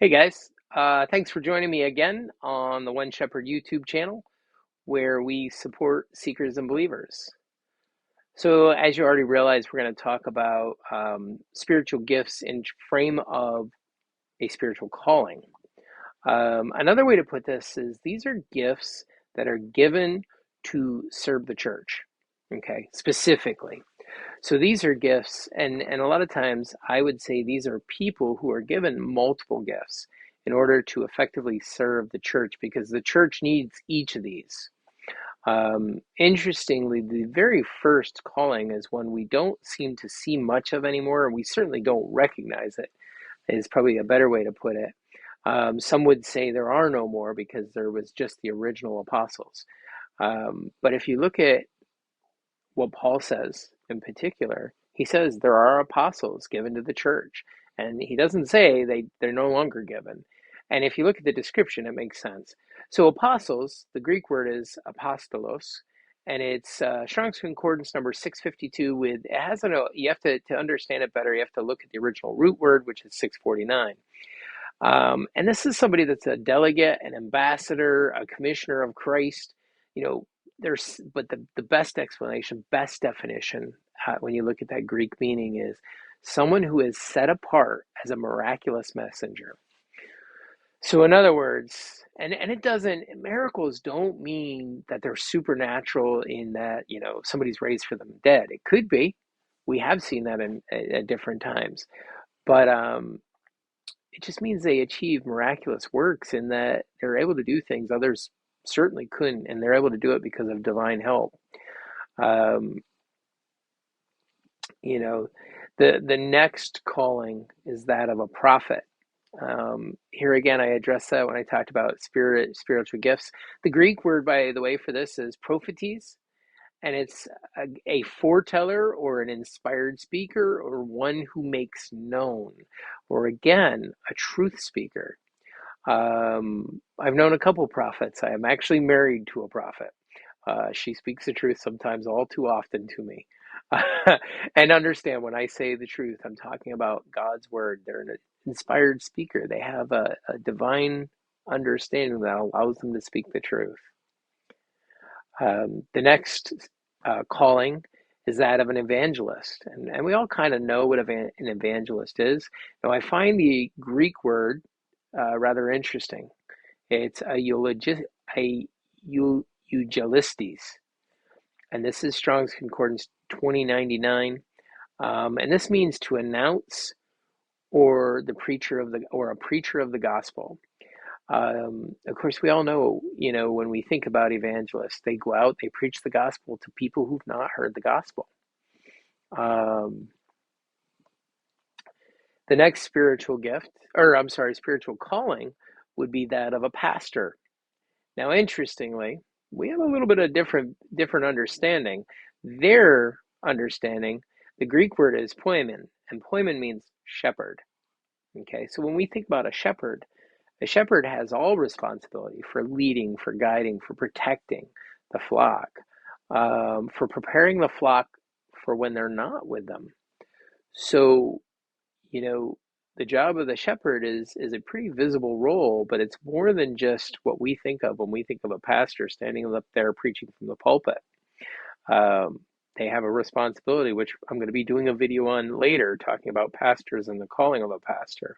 Hey guys, thanks for joining me again on the One Shepherd YouTube channel where we support seekers and believers. So, as you already realized, we're going to talk about spiritual gifts in frame of a spiritual calling. Another way to put this is these are gifts that are given to serve the church, okay, specifically. So these are gifts, and a lot of times I would say these are people who are given multiple gifts in order to effectively serve the church because the church needs each of these. Interestingly, the very first calling is one we don't seem to see much of anymore, and we certainly don't recognize it, is probably a better way to put it. Some would say there are no more because there was just the original apostles. But if you look at what Paul says in particular, he says there are apostles given to the church, and he doesn't say they're no longer given. And if you look at the description, it makes sense. So apostles, the Greek word is apostolos, and it's Strong's Concordance number 652 with, it has you have to understand it better, you have to look at the original root word, which is 649. And this is somebody that's a delegate, an ambassador, a commissioner of Christ. You know, but the best explanation, best definition, when you look at that Greek meaning, is someone who is set apart as a miraculous messenger. So, in other words, and it doesn't, miracles don't mean that they're supernatural in that, somebody's raised from the dead. It could be. We have seen that at different times. But it just means they achieve miraculous works in that they're able to do things others certainly couldn't, and they're able to do it because of divine help. Um, you know, the next calling is that of a prophet. Here again, I addressed that when I talked about spiritual gifts. The Greek word, by the way, for this is prophetes, and it's a foreteller or an inspired speaker or one who makes known, or again, a truth speaker. I've known a couple prophets. I am actually married to a prophet. She speaks the truth sometimes all too often to me. And understand when I say the truth, I'm talking about God's word. They're an inspired speaker. They have a divine understanding that allows them to speak the truth. The next calling is that of an evangelist. And we all kind of know what an evangelist is. Now, I find the Greek word rather interesting. It's a eugelistes, and this is Strong's Concordance 2099, and this means to announce or a preacher of the gospel. Of course, we all know, when we think about evangelists, they go out, they preach the gospel to people who've not heard the gospel. Um, the next spiritual calling would be that of a pastor. Now, interestingly, we have a little bit of different understanding. Their understanding, the Greek word is poimen, and poimen means shepherd. Okay, so when we think about a shepherd has all responsibility for leading, for guiding, for protecting the flock, for preparing the flock for when they're not with them. So, you know, the job of the shepherd is a pretty visible role, but it's more than just what we think of when we think of a pastor standing up there preaching from the pulpit. Um, they have a responsibility, which I'm going to be doing a video on later, talking about pastors and the calling of a pastor.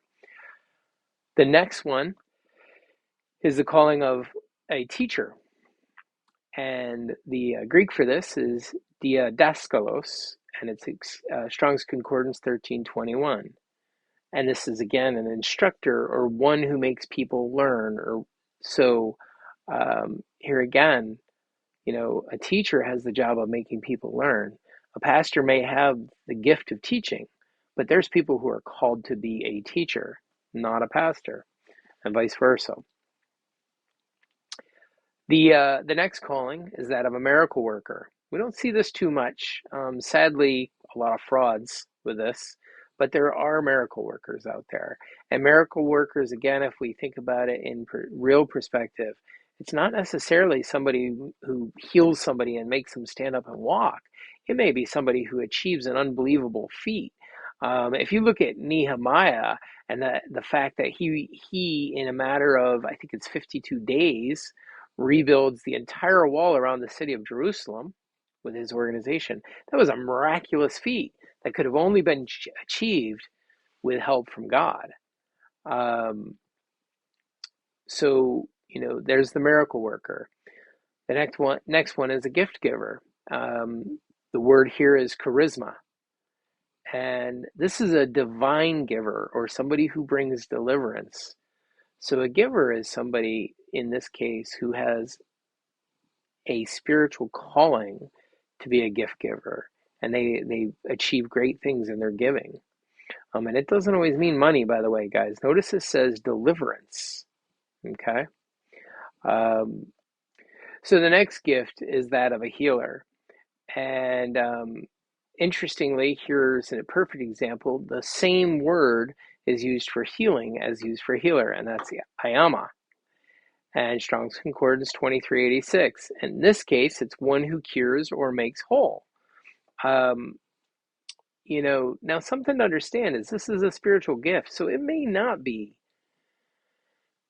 The next one is the calling of a teacher, and the Greek for this is diadaskalos, and it's Strong's Concordance 1321. And this is again an instructor or one who makes people learn. Or so here again, a teacher has the job of making people learn. A pastor may have the gift of teaching, but there's people who are called to be a teacher, not a pastor, and vice versa. The next calling is that of a miracle worker. We don't see this too much. Sadly, a lot of frauds with this, but there are miracle workers out there. And miracle workers, again, if we think about it in real perspective, it's not necessarily somebody who heals somebody and makes them stand up and walk. It may be somebody who achieves an unbelievable feat. If you look at Nehemiah And the fact that he in a matter of, I think it's 52 days, rebuilds the entire wall around the city of Jerusalem with his organization. That was a miraculous feat that could have only been achieved with help from God. Um, so, there's the miracle worker. The next one is a gift giver. The word here is charisma. And this is a divine giver, or somebody who brings deliverance. So a giver is somebody, in this case, who has a spiritual calling to be a gift giver. And they achieve great things in their giving. And it doesn't always mean money, by the way, guys. Notice it says deliverance. Okay? Um, so the next gift is that of a healer. And interestingly, here's a perfect example. The same word is used for healing as used for healer, and that's the ayama. And Strong's Concordance 2386. In this case, it's one who cures or makes whole. Um, now something to understand is this is a spiritual gift, so it may not be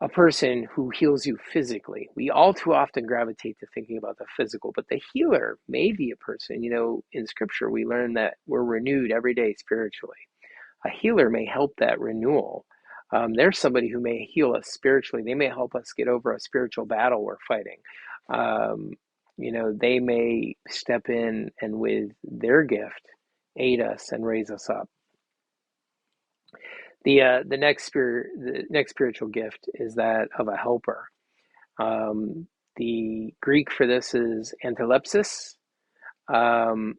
a person who heals you physically. We all too often gravitate to thinking about the physical, but the healer may be a person. In scripture, we learn that we're renewed every day spiritually. A healer may help that renewal. There's somebody who may heal us spiritually. They may help us get over a spiritual battle we're fighting. They may step in and with their gift aid us and raise us up. The next spiritual gift is that of a helper. The Greek for this is antilepsis, and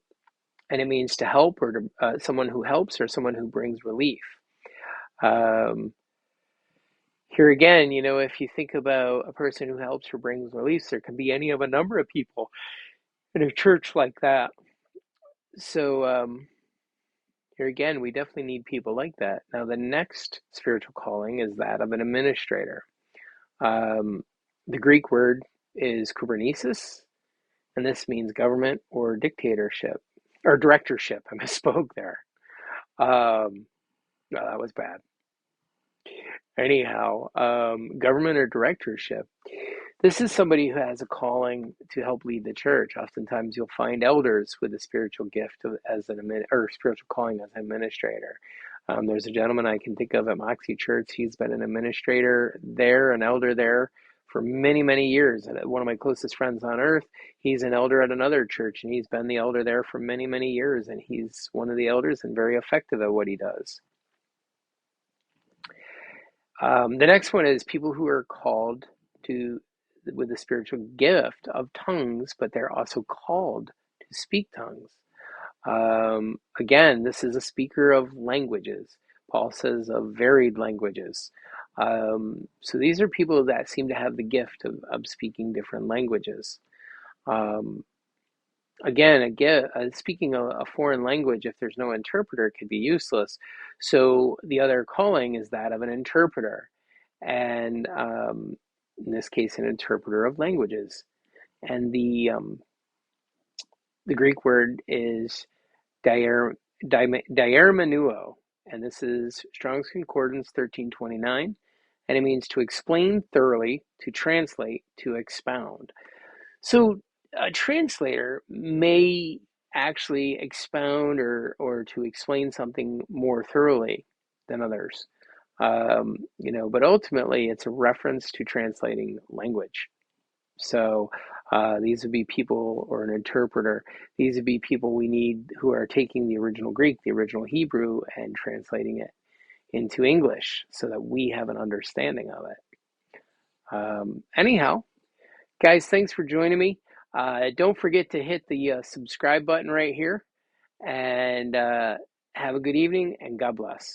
it means to help, or to, someone who helps, or someone who brings relief. Here again, if you think about a person who helps or brings relief, there can be any of a number of people in a church like that. So here again, we definitely need people like that. Now, the next spiritual calling is that of an administrator. The Greek word is kubernesis, and this means government or dictatorship, or directorship. I misspoke there. No, that was bad. Anyhow, government or directorship. This is somebody who has a calling to help lead the church. Oftentimes, you'll find elders with a spiritual gift or spiritual calling as an administrator. There's a gentleman I can think of at Moxie Church. He's been an administrator there, an elder there, for many, many years. And one of my closest friends on earth, he's an elder at another church, and he's been the elder there for many, many years. And he's one of the elders and very effective at what he does. The next one is people who are called with the spiritual gift of tongues, but they're also called to speak tongues. Again, this is a speaker of languages. Paul says of varied languages. So these are people that seem to have the gift of speaking different languages. Again, speaking a foreign language, if there's no interpreter, it could be useless. So the other calling is that of an interpreter, and in this case, an interpreter of languages. And the Greek word is diarmanuo, and this is Strong's Concordance 1329, and it means to explain thoroughly, to translate, to expound. So a translator may actually expound or to explain something more thoroughly than others. But ultimately it's a reference to translating language. So these would be people, or an interpreter. These would be people we need who are taking the original Greek, the original Hebrew, and translating it into English so that we have an understanding of it. Anyhow, guys, thanks for joining me. Don't forget to hit the subscribe button right here, and have a good evening, and God bless.